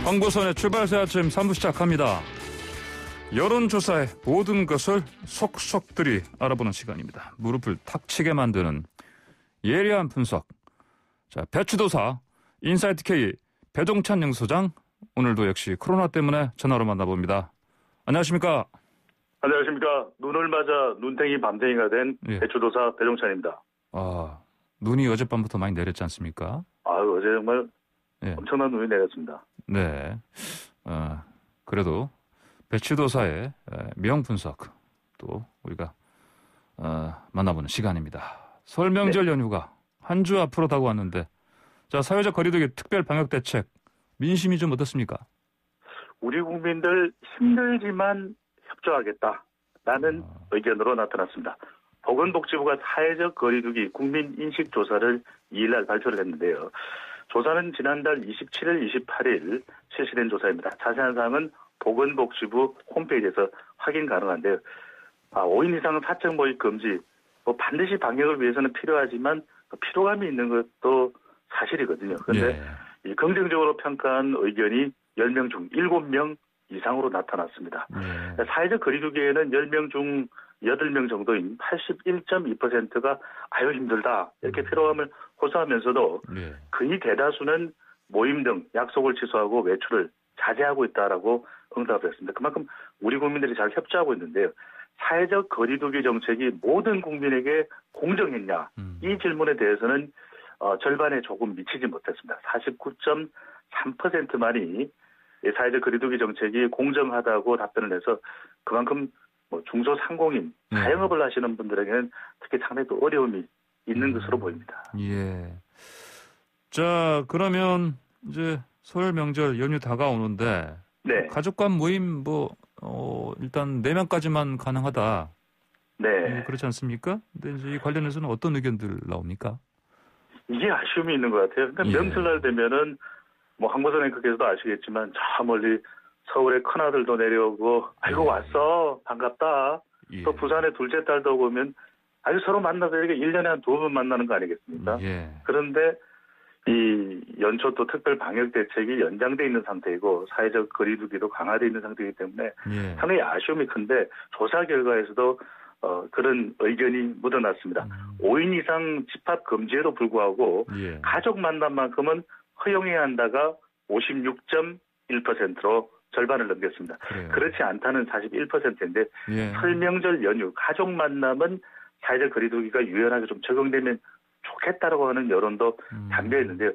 황보선의 출발새 아침 3부 시작합니다. 여론조사의 모든 것을 속속들이 알아보는 시간입니다. 무릎을 탁 치게 만드는 예리한 분석. 자, 배추도사 인사이트K 배종찬 연구소장, 오늘도 역시 코로나 때문에 전화로 만나봅니다. 안녕하십니까? 안녕하십니까. 눈을 맞아 눈탱이 밤탱이가 된 배추도사 배종찬입니다. 눈이 어젯밤부터 많이 내렸지 않습니까? 어제 정말 엄청난 눈이 내렸습니다. 네. 그래도 배추도사의 명분석 또 우리가 만나보는 시간입니다. 설 명절 연휴가 한 주 앞으로 다가왔는데, 자, 사회적 거리두기 특별 방역 대책 민심이 좀 어떻습니까? 우리 국민들 힘들지만 협조하겠다라는 의견으로 나타났습니다. 보건복지부가 사회적 거리두기 국민 인식 조사를 2일날 발표를 했는데요. 조사는 지난달 27일, 28일 실시된 조사입니다. 자세한 사항은 보건복지부 홈페이지에서 확인 가능한데요. 5인 이상 사적 모임 금지, 반드시 방역을 위해서는 필요하지만 피로감이 있는 것도 사실이거든요. 그런데 이 긍정적으로 평가한 의견이 10명 중 7명 이상으로 나타났습니다. 사회적 거리두기에는 10명 중 8명 정도인 81.2%가 아유 힘들다 이렇게 피로감을 호소하면서도 거의 대다수는 모임 등 약속을 취소하고 외출을 자제하고 있다라고 응답을 했습니다. 그만큼 우리 국민들이 잘 협조하고 있는데요. 사회적 거리두기 정책이 모든 국민에게 공정했냐, 이 질문에 대해서는 절반에 조금 미치지 못했습니다. 49.3%만이 사회적 거리두기 정책이 공정하다고 답변을 해서 그만큼 중소상공인, 자영업을 하시는 분들에게는 특히 상당히 또 어려움이 있는 것으로 보입니다. 예. 자, 그러면 이제 설 명절 연휴 다가오는데, 가족 간 모임 일단 4명까지만 가능하다. 네. 그렇지 않습니까? 근데 이제 이 관련해서는 어떤 의견들 나옵니까? 이게 아쉬움이 있는 것 같아요. 그러니까 명절날 되면은 황보선 앵커께서도 아시겠지만 저 멀리 서울에 큰아들도 내려오고 아이고 왔어 반갑다. 또 부산에 둘째 딸도 오면 아주 서로 만나서 이렇게 1년에 한 2번 만나는 거 아니겠습니까? 그런데 이 연초 또 특별 방역 대책이 연장돼 있는 상태이고 사회적 거리두기도 강화돼 있는 상태이기 때문에 상당히 아쉬움이 큰데 조사 결과에서도 그런 의견이 묻어났습니다. 5인 이상 집합 금지에도 불구하고 가족 만남만큼은 허용해야 한다가 56.1%로 절반을 넘겼습니다. 그렇지 않다는 41%인데 설 명절 연휴 가족 만남은 사회적 거리두기가 유연하게 좀 적용되면 좋겠다라고 하는 여론도 담겨 있는데요.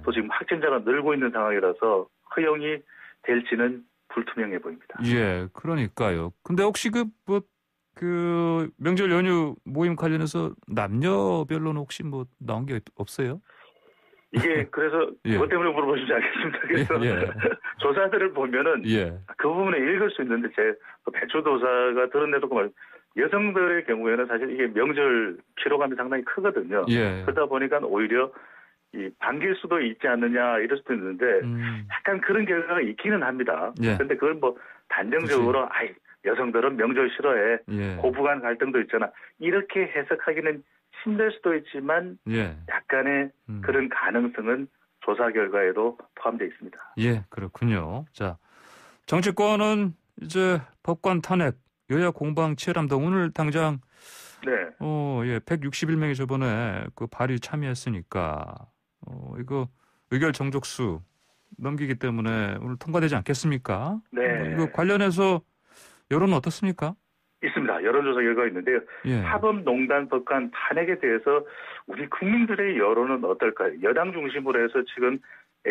또 지금 확진자가 늘고 있는 상황이라서 허용이 될지는 불투명해 보입니다. 예, 그러니까요. 근데 혹시 그 명절 연휴 모임 관련해서 남녀별로는 혹시 나온 게 없어요? 이게 그래서 그것 때문에 물어보시지 않겠습니다. 그래서 조사들을 보면은 그 부분에 읽을 수 있는데 제 배추도사가 드러내놓고 말이죠. 여성들의 경우에는 사실 이게 명절 피로감이 상당히 크거든요. 그러다 보니까 오히려 이 반길 수도 있지 않느냐 이럴 수도 있는데 약간 그런 결과가 있기는 합니다. 그런데 그걸 단정적으로 여성들은 명절 싫어해. 고부간 갈등도 있잖아. 이렇게 해석하기는 힘들 수도 있지만 약간의 그런 가능성은 조사 결과에도 포함되어 있습니다. 예, 그렇군요. 자, 정치권은 이제 법관 탄핵, 여야 공방 치열합니다. 오늘 당장 161명이 저번에 그 발의 참여했으니까 이거 의결 정족수 넘기기 때문에 오늘 통과되지 않겠습니까? 이거 관련해서 여론은 어떻습니까? 있습니다. 여론조사 결과가 있는데요. 사법농단 법관 탄핵에 대해서 우리 국민들의 여론은 어떨까요? 여당 중심으로 해서 지금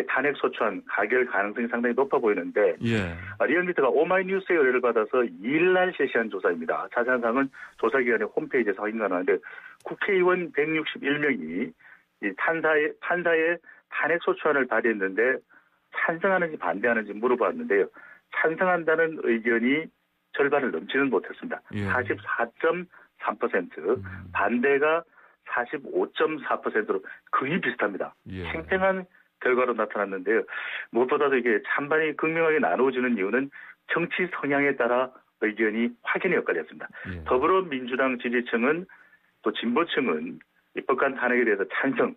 탄핵 소추안 가결 가능성이 상당히 높아 보이는데 리얼미터가 오마이뉴스의 의뢰를 받아서 2일날 실시한 조사입니다. 자세한 사항은 조사기관의 홈페이지에서 확인 가능한데 국회의원 161명이 이 판사의 탄핵 소추안을 발의했는데 찬성하는지 반대하는지 물어봤는데요. 찬성한다는 의견이 절반을 넘지는 못했습니다. 44.3%, 반대가 45.4%로 거의 비슷합니다. 팽팽한 결과로 나타났는데요. 무엇보다도 이게 찬반이 극명하게 나누어지는 이유는 정치 성향에 따라 의견이 확연히 엇갈렸습니다. 더불어민주당 지지층은 또 진보층은 입법관 탄핵에 대해서 찬성,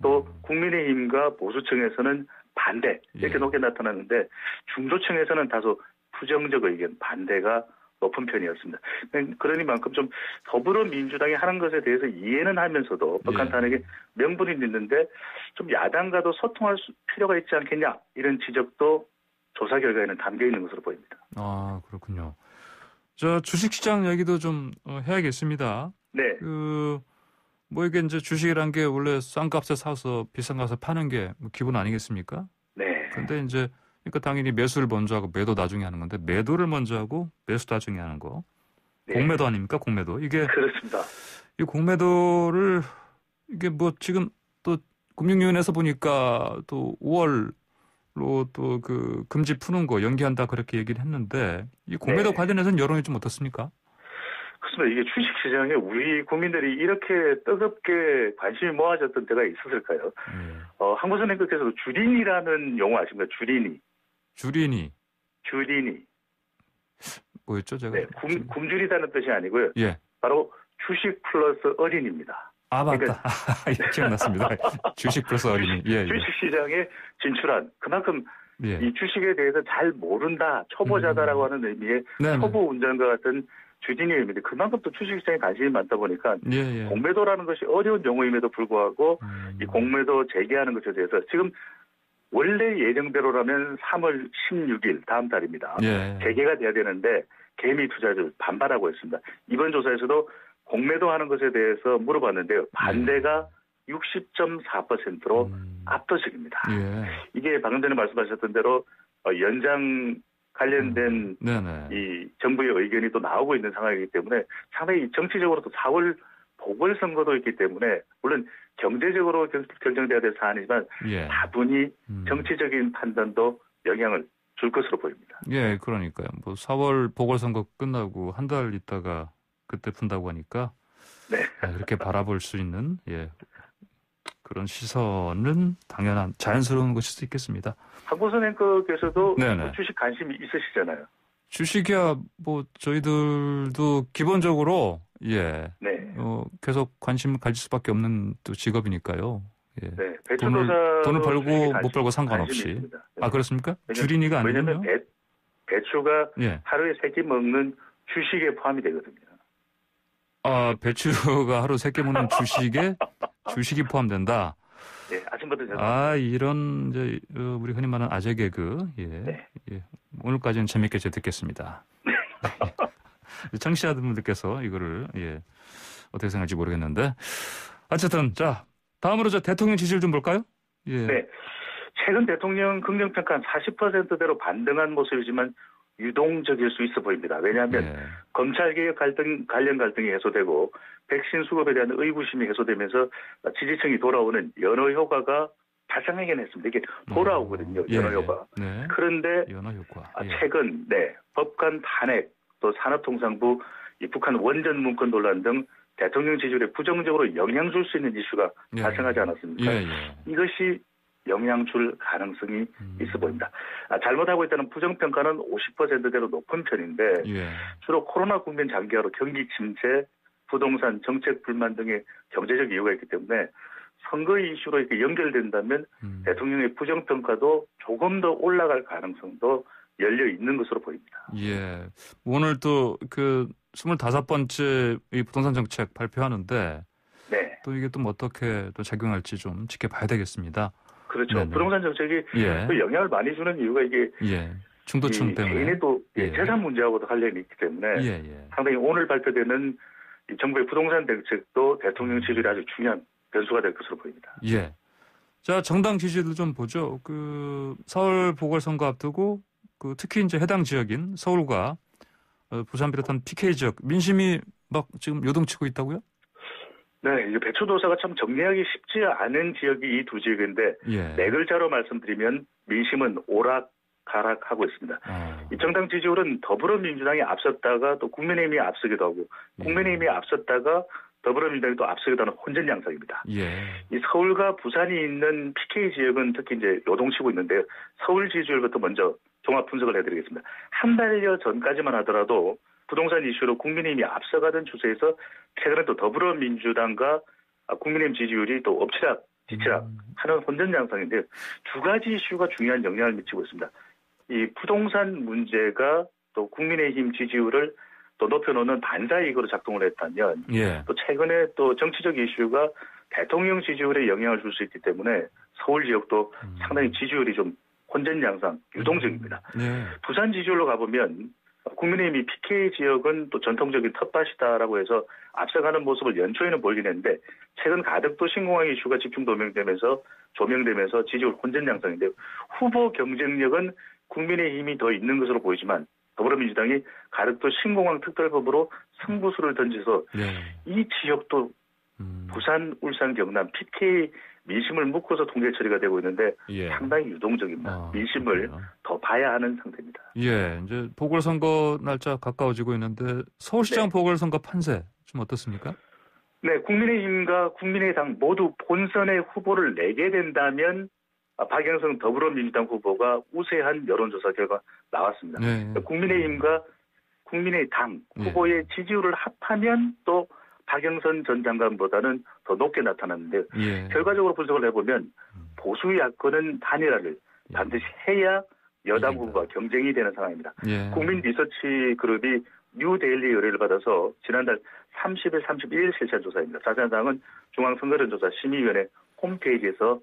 또 국민의힘과 보수층에서는 반대 이렇게 높게 나타났는데 중도층에서는 다소 부정적 의견 반대가 높은 편이었습니다. 그러니만큼 좀 더불어민주당이 하는 것에 대해서 이해는 하면서도 법안 탄핵에 명분이 있는데 좀 야당과도 소통할 필요가 있지 않겠냐 이런 지적도 조사 결과에는 담겨 있는 것으로 보입니다. 아 그렇군요. 저 주식시장 얘기도 좀 해야겠습니다. 네. 뭐 이게 이제 주식이란 게 원래 싼 값에 사서 비싼 값에 파는 게 기본 아니겠습니까? 네. 근데 이제 그러니까 당연히 매수를 먼저 하고 매도 나중에 하는 건데 매도를 먼저 하고 매수 나중에 하는 거. 네. 공매도 아닙니까? 공매도. 이게 그렇습니다. 이 공매도를 이게 뭐 지금 또 금융위원회에서 보니까 또 5월로 또 그 금지 푸는 거 연기한다 그렇게 얘기를 했는데 이 공매도 네. 관련해서는 여론이 좀 어떻습니까? 그렇습니다. 이게 주식시장에 우리 국민들이 이렇게 뜨겁게 관심이 모아졌던 때가 있었을까요? 한국은행께서도 주린이라는 용어 아십니까? 주린이. 뭐였죠? 제가. 네, 굶주리다는 뜻이 아니고요. 예. 바로 주식 플러스 어린입니다. 아, 맞다. 그러니까, 기억났습니다. 주식 플러스 어린이. 예, 주식시장에 진출한 그만큼 예. 이 주식에 대해서 잘 모른다, 초보자다라고 하는 의미의 네네. 초보 운전과 같은 주린이입니다. 그만큼 또 주식시장에 관심이 많다 보니까 예. 공매도라는 것이 어려운 용어임에도 불구하고 이 공매도 재개하는 것에 대해서 지금 원래 예정대로라면 3월 16일 다음 달입니다. 예. 재개가 돼야 되는데 개미 투자자들 반발하고 있습니다. 이번 조사에서도 공매도하는 것에 대해서 물어봤는데요. 반대가 60.4%로 압도적입니다. 예. 이게 방금 전에 말씀하셨던 대로 연장 관련된 이 정부의 의견이 또 나오고 있는 상황이기 때문에 상당히 정치적으로도 4월 보궐선거도 있기 때문에 물론 경제적으로 결정돼야 될 사안이지만 다분히 정치적인 판단도 영향을 줄 것으로 보입니다. 예, 그러니까요. 뭐 4월 보궐선거 끝나고 한 달 있다가 그때 푼다고 하니까 네. 그렇게 바라볼 수 있는 그런 시선은 당연한 자연스러운 것일 수 있겠습니다. 한국은행께서도 주식 관심이 있으시잖아요. 주식이야 뭐 저희들도 기본적으로 계속 관심을 가질 수밖에 없는 또 직업이니까요. 예. 네, 돈을 벌고 못 벌고 상관없이. 아 그렇습니까? 주린이가 아니군요. 왜냐하면 배추가 하루에 3끼 먹는 주식에 포함이 되거든요. 아 배추가 하루 3끼 먹는 주식이 포함된다. 네, 아침부터 이런 이제 우리 흔히 말하는 아재 개그. 예. 오늘까지는 재밌게 듣겠습니다. 청취자분들께서 이거를 어떻게 생각할지 모르겠는데 어쨌든 자 다음으로 저 대통령 지지율 좀 볼까요? 예. 네. 최근 대통령 긍정평가 한 40%대로 반등한 모습이지만 유동적일 수 있어 보입니다. 왜냐하면 검찰개혁 관련 갈등이 해소되고 백신 수급에 대한 의구심이 해소되면서 지지층이 돌아오는 연호 효과가 발생하긴 했습니다. 이게 돌아오거든요. 연호 효과. 그런데 연호 효과. 최근 법관 탄핵 또 산업통상부 이 북한 원전 문건 논란 등 대통령 지지율에 부정적으로 영향 줄 수 있는 이슈가 발생하지 않았습니까? 이것이 영향 줄 가능성이 있어 보입니다. 잘못하고 있다는 부정평가는 50%대로 높은 편인데 주로 코로나 국면 장기화로 경기 침체, 부동산 정책 불만 등의 경제적 이유가 있기 때문에 선거 이슈로 이렇게 연결된다면 대통령의 부정평가도 조금 더 올라갈 가능성도 열려 있는 것으로 보입니다. 예. 오늘 또 그 25번째 이 부동산 정책 발표하는데 또 이게 또 어떻게 또 작용할지 좀 지켜봐야 되겠습니다. 그렇죠. 네네. 부동산 정책이 또 영향을 많이 주는 이유가 이게 중도층 때문에 개인의 또 재산 문제하고도 관련이 있기 때문에 상당히 오늘 발표되는 이 정부의 부동산 정책도 대통령 지지율이 아주 중요한 변수가 될 것으로 보입니다. 예. 자, 정당 지지도 좀 보죠. 그 서울 보궐선거 앞두고 그 특히 이제 해당 지역인 서울과 부산 비롯한 PK 지역 민심이 막 지금 요동치고 있다고요? 네, 이제 배추도사가 참 정리하기 쉽지 않은 지역이 이 두 지역인데 네 글자로 말씀드리면 민심은 오락가락하고 있습니다. 이 정당 지지율은 더불어민주당이 앞섰다가 또 국민의힘이 앞서기도 하고 국민의힘이 앞섰다가 더불어민주당이 또 앞서기도 하는 혼전 양상입니다. 이 서울과 부산이 있는 PK 지역은 특히 이제 요동치고 있는데요. 서울 지지율부터 먼저 종합 분석을 해드리겠습니다. 한 달여 전까지만 하더라도 부동산 이슈로 국민의힘이 앞서가던 추세에서 최근에 또 더불어민주당과 국민의힘 지지율이 또 엎치락 지지하는 혼전 양상인데요. 두 가지 이슈가 중요한 영향을 미치고 있습니다. 이 부동산 문제가 또 국민의힘 지지율을 또 높여놓는 반사이익으로 작동을 했다면 예. 또 최근에 또 정치적 이슈가 대통령 지지율에 영향을 줄 수 있기 때문에 서울 지역도 상당히 지지율이 좀 혼전 양상, 유동적입니다. 예. 부산 지지율로 가보면 국민의힘이 PK 지역은 또 전통적인 텃밭이다라고 해서 앞서가는 모습을 연초에는 보이긴 했는데 최근 가덕도 신공항 이슈가 집중 조명되면서 지지율 혼전 양상인데요. 후보 경쟁력은 국민의힘이 더 있는 것으로 보이지만 더불어민주당이 가덕도 신공항 특별법으로 승부수를 던져서 이 지역도 부산, 울산, 경남 PK 민심을 묶어서 통계 처리가 되고 있는데 상당히 유동적입니다. 민심을 더 봐야 하는 상태입니다. 예, 이제 보궐선거 날짜 가까워지고 있는데 서울시장 보궐선거 판세 좀 어떻습니까? 네, 국민의힘과 국민의당 모두 본선에 후보를 내게 된다면 박영선 더불어민주당 후보가 우세한 여론조사 결과 나왔습니다. 국민의힘과 국민의당 후보의 지지율을 합하면 또 박영선 전 장관보다는 더 높게 나타났는데 결과적으로 분석을 해보면 보수 야권은 단일화를 반드시 해야 여당 후보가 경쟁이 되는 상황입니다. 국민 리서치 그룹이 뉴데일리 의뢰를 받아서 지난달 30일, 31일 실시한 조사입니다. 자세한 사항은 중앙선거론조사 심의위원회 홈페이지에서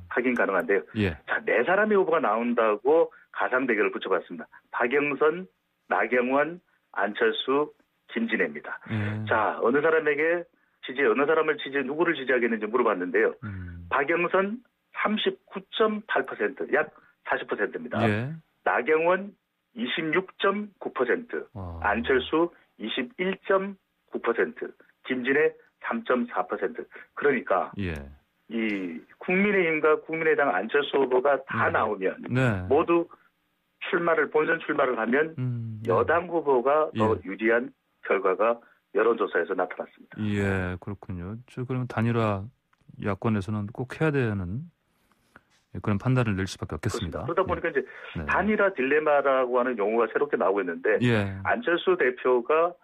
확인 가능한데요. 자, 네 사람의 후보가 나온다고 가상 대결을 붙여봤습니다. 박영선, 나경원, 안철수, 김진애입니다. 자, 어느 사람을 누구를 지지하겠는지 물어봤는데요. 박영선 39.8%, 약 40%입니다. 나경원 26.9%, 안철수 21.9%, 김진애 3.4%. 그러니까 이 국민의힘과 국민의당 안철수 후보가 다 나오면 모두 본선 출마를 하면 여당 후보가 더 유리한 결과가 여론조사에서 나타났습니다. 예, 그렇군요. 그러면 단일화 야권에서는 꼭 해야 되는 그런 판단을 낼 수밖에 없겠습니다. 그렇습니다. 그러다 보니까 이제 단일화 딜레마라고 하는 용어가 새롭게 나오고 있는데 안철수 대표가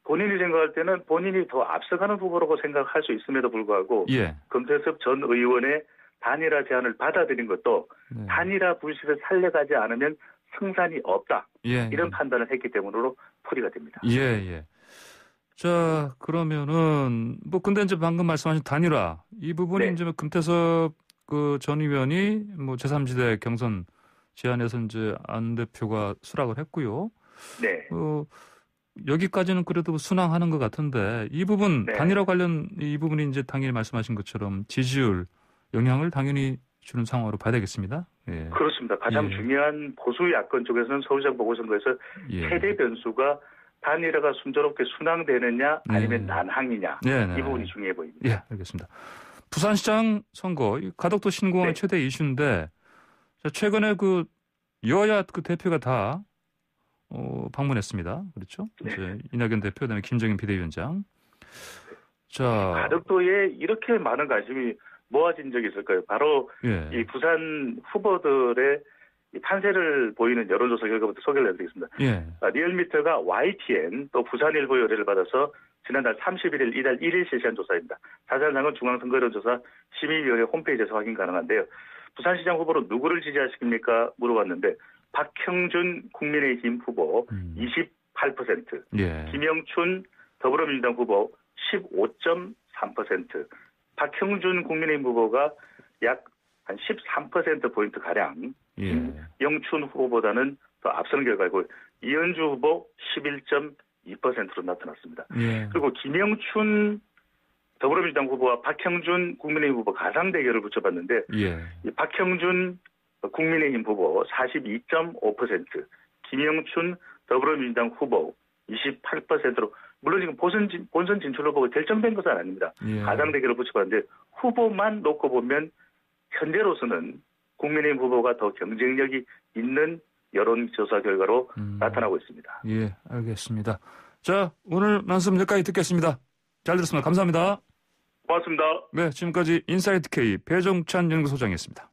본인이 생각할 때는 본인이 더 앞서가는 후보라고 생각할 수 있음에도 불구하고 금태섭 전 의원의 단일화 제안을 받아들인 것도 단일화 불씨를 살려가지 않으면 승산이 없다. 이런 판단을 했기 때문으로 풀이가 됩니다. 자, 그러면은 근데 이제 방금 말씀하신 단일화 이 부분이 이제 금태섭 그 전 의원이 제3지대 경선 제안에서 이제 안 대표가 수락을 했고요. 여기까지는 그래도 순항하는 것 같은데 이 부분 단일화 관련 이 부분이 이제 당연히 말씀하신 것처럼 지지율 영향을 당연히 주는 상황으로 봐야 되겠습니다. 그렇습니다. 가장 중요한 보수 야권 쪽에서는 서울시장 보궐선거에서 최대 변수가 단일화가 순조롭게 순항되느냐 아니면 난항이냐 이 부분이 중요해 보입니다. 알겠습니다. 부산시장 선거 가덕도 신공항 최대 이슈인데 최근에 그 여야 그 대표가 다 방문했습니다. 그렇죠? 이제 이낙연 대표 그다음에 김정인 비대위원장. 자, 가덕도에 이렇게 많은 관심이 모아진 적이 있을까요? 바로 이 부산 후보들의 이 판세를 보이는 여론조사 결과부터 소개를 해드리겠습니다. 리얼미터가 YTN 또 부산일보 의뢰를 받아서 지난달 31일 이달 1일 실시한 조사입니다. 자세한 사항은 중앙선거여론조사 심의위원회 홈페이지에서 확인 가능한데요. 부산시장 후보로 누구를 지지하십니까? 물어봤는데 박형준 국민의힘 후보 28%, 김영춘 더불어민주당 후보 15.3%, 박형준 국민의힘 후보가 약 한 13%포인트 가량 영춘 후보보다는 더 앞서는 결과이고 이현주 후보 11.2%로 나타났습니다. 그리고 김영춘 더불어민주당 후보와 박형준 국민의힘 후보 가상 대결을 붙여봤는데 이 박형준 국민의힘 후보 42.5%, 김영춘 더불어민주당 후보 28%로 물론 지금 본선 진출 후보가 결정된 것은 아닙니다. 가상 대결을 붙여봤는데 후보만 놓고 보면 현재로서는 국민의힘 후보가 더 경쟁력이 있는 여론조사 결과로 나타나고 있습니다. 알겠습니다. 자, 오늘 말씀 여기까지 듣겠습니다. 잘 들었습니다. 감사합니다. 고맙습니다. 네, 지금까지 인사이트 K 배종찬 연구소장이었습니다.